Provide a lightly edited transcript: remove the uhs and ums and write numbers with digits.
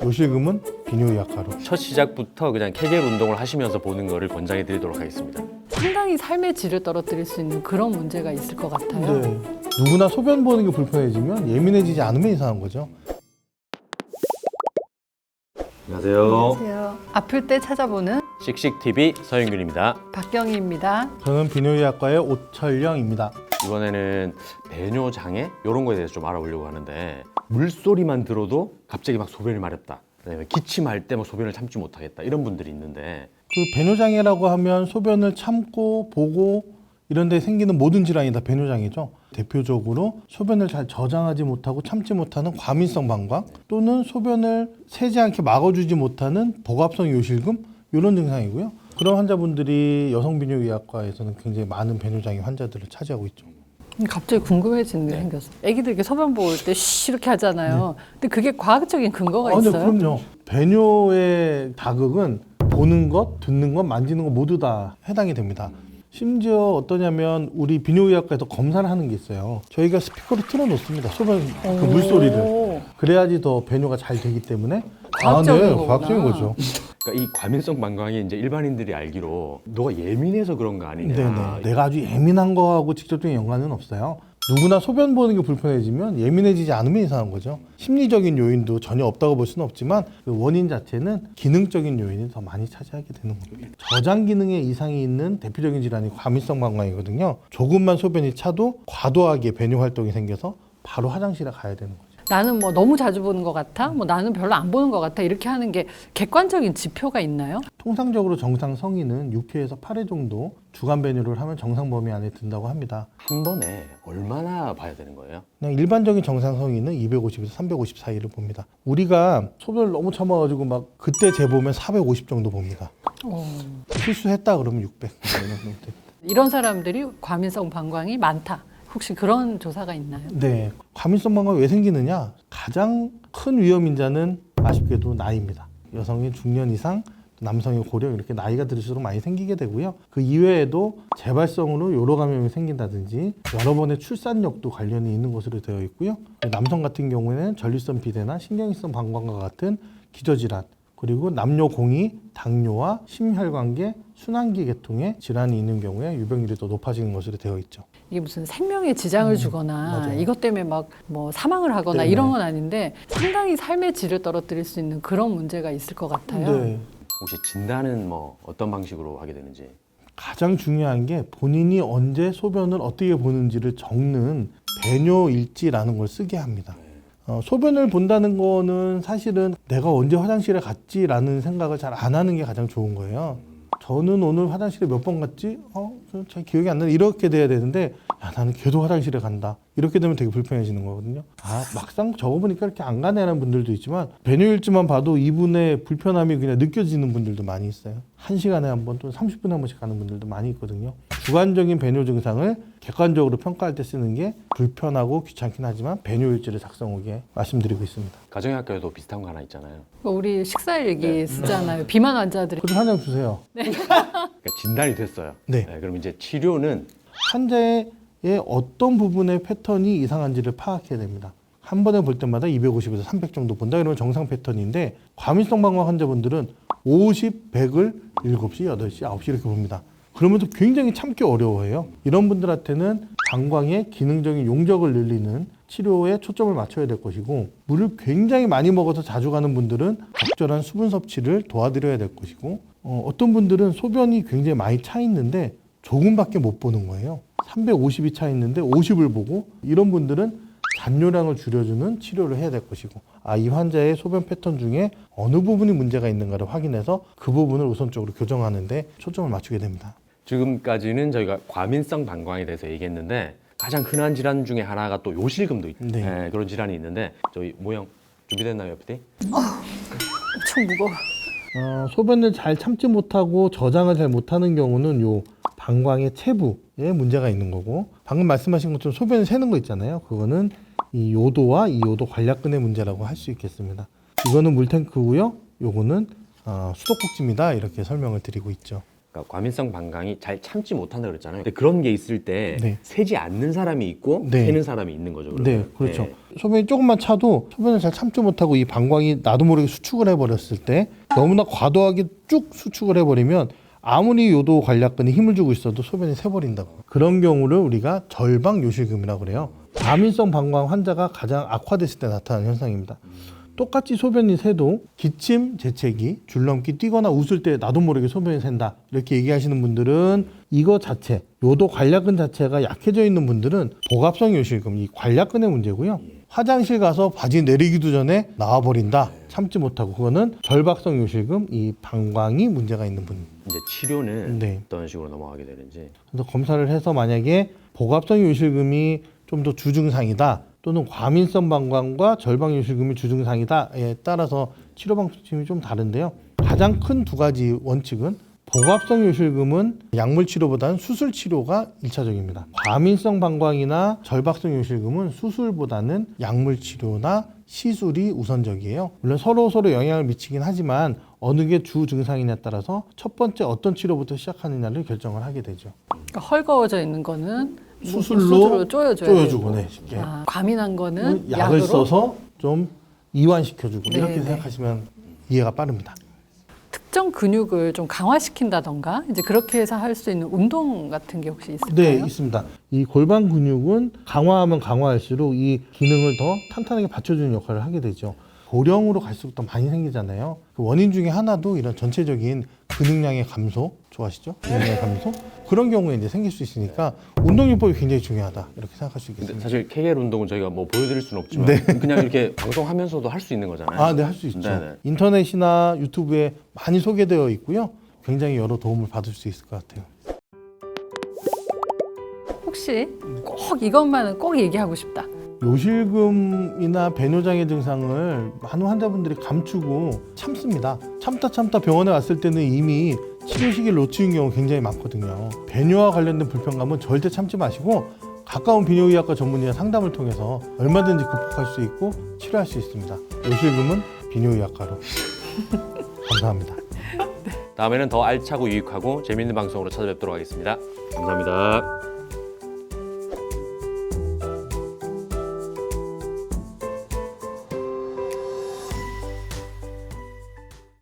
요실금은 비뇨의학과로. 첫 시작부터 그냥 케겔 운동을 하시면서 보는 거를 권장해 드리도록 하겠습니다. 상당히 삶의 질을 떨어뜨릴 수 있는 그런 문제가 있을 것 같아요. 네. 누구나 소변 보는 게 불편해지면 예민해지지 않으면 이상한 거죠. 안녕하세요. 안녕하세요. 아플 때 찾아보는 씩씩TV 서윤균입니다. 박경희입니다. 저는 비뇨의학과의 오철영입니다. 이번에는 배뇨 장애 이런 거에 대해서 좀 알아보려고 하는데 물소리만 들어도 갑자기 막 소변이 마렵다. 그다음에 기침할 때 뭐 소변을 참지 못하겠다 이런 분들이 있는데 그 배뇨장애라고 하면 소변을 참고 보고 이런 데 생기는 모든 질환이 다 배뇨장애죠. 대표적으로 소변을 잘 저장하지 못하고 참지 못하는 과민성 방광 또는 소변을 새지 않게 막아주지 못하는 복압성 요실금 이런 증상이고요. 그런 환자분들이 여성비뇨의학과에서는 굉장히 많은 배뇨장애 환자들을 차지하고 있죠. 갑자기 궁금해지는 게 생겼어요. 애기들 이렇게 소변 볼 때 쉬 이렇게 하잖아요. 근데 그게 과학적인 근거가 네, 있어요? 그럼요. 배뇨의 자극은 보는 것, 듣는 것, 만지는 것 모두 다 해당이 됩니다. 심지어 어떠냐면 우리 비뇨의학과에서 검사를 하는 게 있어요. 저희가 스피커로 틀어놓습니다. 소변 그 물소리를. 오. 그래야지 더 배뇨가 잘 되기 때문에. 과학적인 거구나. 과학적인 거죠. 그러니까 이 과민성 방광이 이제 일반인들이 알기로 너가 예민해서 그런 거 아니냐. 네네. 내가 아주 예민한 거하고 직접적인 연관은 없어요. 누구나 소변 보는 게 불편해지면 예민해지지 않으면 이상한 거죠. 심리적인 요인도 전혀 없다고 볼 수는 없지만 그 원인 자체는 기능적인 요인이 더 많이 차지하게 되는 겁니다. 저장 기능에 이상이 있는 대표적인 질환이 과민성 방광이거든요. 조금만 소변이 차도 과도하게 배뇨 활동이 생겨서 바로 화장실에 가야 되는 거죠. 나는 뭐 너무 자주 보는 것 같아? 뭐 나는 별로 안 보는 것 같아? 이렇게 하는 게 객관적인 지표가 있나요? 통상적으로 정상 성인은 6회에서 8회 정도 주간 배뇨를 하면 정상 범위 안에 든다고 합니다. 한 번에 얼마나 봐야 되는 거예요? 그냥 일반적인 정상 성인은 250에서 350 사이를 봅니다. 우리가 소변을 너무 참아가지고 막 그때 재보면 450 정도 봅니다. 실수했다 그러면 600 이런 정도 됩니다. 이런 사람들이 과민성 방광이 많다. 혹시 그런 조사가 있나요? 네, 과민성 방광이 왜 생기느냐? 가장 큰 위험 인자는 아쉽게도 나이입니다. 여성이 중년 이상, 남성이 고령 이렇게 나이가 들수록 많이 생기게 되고요. 그 이외에도 재발성으로 요로 감염이 생긴다든지 여러 번의 출산력도 관련이 있는 것으로 되어 있고요. 남성 같은 경우에는 전립선 비대나 신경성 방광과 같은 기저질환 그리고 남녀 공이 당뇨와 심혈관계, 순환기 계통의 질환이 있는 경우에 유병률이 더 높아지는 것으로 되어 있죠. 이게 무슨 생명에 지장을 주거나 맞아요. 이것 때문에 막 뭐 사망을 하거나 네네. 이런 건 아닌데 상당히 삶의 질을 떨어뜨릴 수 있는 그런 문제가 있을 것 같아요. 네. 혹시 진단은 뭐 어떤 방식으로 하게 되는지? 가장 중요한 게 본인이 언제 소변을 어떻게 보는지를 적는 배뇨일지라는 걸 쓰게 합니다. 소변을 본다는 거는 사실은 내가 언제 화장실에 갔지라는 생각을 잘 안 하는 게 가장 좋은 거예요. 저는 오늘 화장실에 몇 번 갔지? 잘 기억이 안 나네. 이렇게 돼야 되는데 야, 나는 계속 화장실에 간다. 이렇게 되면 되게 불편해지는 거거든요. 막상 적어보니까 이렇게 안 가네라는 분들도 있지만 배뇨일지만 봐도 이분의 불편함이 그냥 느껴지는 분들도 많이 있어요. 1시간에 한 번 또는 30분에 한 번씩 가는 분들도 많이 있거든요. 주관적인 배뇨 증상을 객관적으로 평가할 때 쓰는 게 불편하고 귀찮긴 하지만 배뇨일지를 작성 후에 말씀드리고 있습니다. 가정의학과에도 비슷한 거 하나 있잖아요. 우리 식사일 얘기 쓰잖아요. 비만 환자들이. 그래서 한장 주세요. 그러니까 진단이 됐어요. 네. 그럼 이제 치료는 환자의 어떤 부분의 패턴이 이상한지를 파악해야 됩니다. 한 번에 볼 때마다 250에서 300 정도 본다 그러면 정상 패턴인데 과민성 방광 환자분들은 50, 100을 7시, 8시, 9시 이렇게 봅니다. 그러면서 굉장히 참기 어려워해요. 이런 분들한테는 방광의 기능적인 용적을 늘리는 치료에 초점을 맞춰야 될 것이고 물을 굉장히 많이 먹어서 자주 가는 분들은 적절한 수분 섭취를 도와드려야 될 것이고 어떤 분들은 소변이 굉장히 많이 차 있는데 조금밖에 못 보는 거예요. 350이 차 있는데 50을 보고 이런 분들은 잔뇨량을 줄여주는 치료를 해야 될 것이고 이 환자의 소변 패턴 중에 어느 부분이 문제가 있는가를 확인해서 그 부분을 우선적으로 교정하는 데 초점을 맞추게 됩니다. 지금까지는 저희가 과민성 방광에 대해서 얘기했는데 가장 흔한 질환 중에 하나가 또 요실금도 있고 네. 그런 질환이 있는데 저희 모형 준비됐나요, FD? 엄청 무거워. 소변을 잘 참지 못하고 저장을 잘 못하는 경우는 요 방광의 체부에 문제가 있는 거고 방금 말씀하신 것처럼 소변을 새는 거 있잖아요. 그거는 이 요도와 이 요도 관략근의 문제라고 할 수 있겠습니다. 이거는 물탱크고요. 요거는 수도꼭지입니다. 이렇게 설명을 드리고 있죠. 그러니까 과민성 방광이 잘 참지 못한다 그랬잖아요. 근데 그런 게 있을 때 네. 새지 않는 사람이 있고 네. 새는 사람이 있는 거죠. 그러면. 네, 그렇죠. 소변이 조금만 차도 소변을 잘 참지 못하고 이 방광이 나도 모르게 수축을 해버렸을 때 너무나 과도하게 쭉 수축을 해버리면 아무리 요도 관략근이 힘을 주고 있어도 소변이 새버린다고. 그런 경우를 우리가 절방 요실금이라고 그래요. 과민성 방광 환자가 가장 악화됐을 때 나타나는 현상입니다. 똑같이 소변이 새도 기침, 재채기, 줄넘기, 뛰거나 웃을 때 나도 모르게 소변이 샌다 이렇게 얘기하시는 분들은 이거 자체, 요도 관략근 자체가 약해져 있는 분들은 복압성 요실금, 이 관략근의 문제고요. 화장실 가서 바지 내리기도 전에 나와버린다, 참지 못하고, 그거는 절박성 요실금, 이 방광이 문제가 있는 분. 이제 치료는 네. 어떤 식으로 넘어가게 되는지. 그래서 검사를 해서 만약에 복압성 요실금이 좀 더 주증상이다, 또는 과민성 방광과 절방 요실금이 주증상이다에 따라서 치료 방침이 좀 다른데요. 가장 큰 두 가지 원칙은 복압성 요실금은 약물 치료보다는 수술 치료가 1차적입니다. 과민성 방광이나 절박성 요실금은 수술보다는 약물 치료나 시술이 우선적이에요. 물론 서로 영향을 미치긴 하지만 어느 게 주 증상이냐에 따라서 첫 번째 어떤 치료부터 시작하느냐를 결정을 하게 되죠. 그러니까 헐거워져 있는 거는 수술로 쪼여주고, 네, 쉽게. 과민한 거는 약을 약으로 써서 좀 이완시켜주고, 네, 이렇게 네. 생각하시면 이해가 빠릅니다. 특정 근육을 좀 강화시킨다던가 이제 그렇게 해서 할 수 있는 운동 같은 게 혹시 있을까요? 네, 있습니다. 이 골반 근육은 강화하면 강화할수록 이 기능을 더 탄탄하게 받쳐주는 역할을 하게 되죠. 고령으로 갈수록 더 많이 생기잖아요. 그 원인 중에 하나도 이런 전체적인 근육량의 감소, 좋아하시죠? 근육량의 감소? 그런 경우에 이제 생길 수 있으니까 운동요법이 굉장히 중요하다, 이렇게 생각할 수 근데 있겠습니다. 사실 케겔 운동은 저희가 뭐 보여드릴 수는 없지만 네. 그냥 이렇게 방송하면서도 할 수 있는 거잖아요. 아, 네, 할 수 있죠. 네네. 인터넷이나 유튜브에 많이 소개되어 있고요. 굉장히 여러 도움을 받을 수 있을 것 같아요. 혹시 꼭 이것만은 꼭 얘기하고 싶다. 요실금이나 배뇨장애 증상을 많은 환자분들이 감추고 참습니다. 참다 병원에 왔을 때는 이미 치료 시기를 놓치는 경우 굉장히 많거든요. 배뇨와 관련된 불편감은 절대 참지 마시고 가까운 비뇨의학과 전문의와 상담을 통해서 얼마든지 극복할 수 있고 치료할 수 있습니다. 요실금은 비뇨의학과로. 감사합니다. 다음에는 더 알차고 유익하고 재미있는 방송으로 찾아뵙도록 하겠습니다. 감사합니다.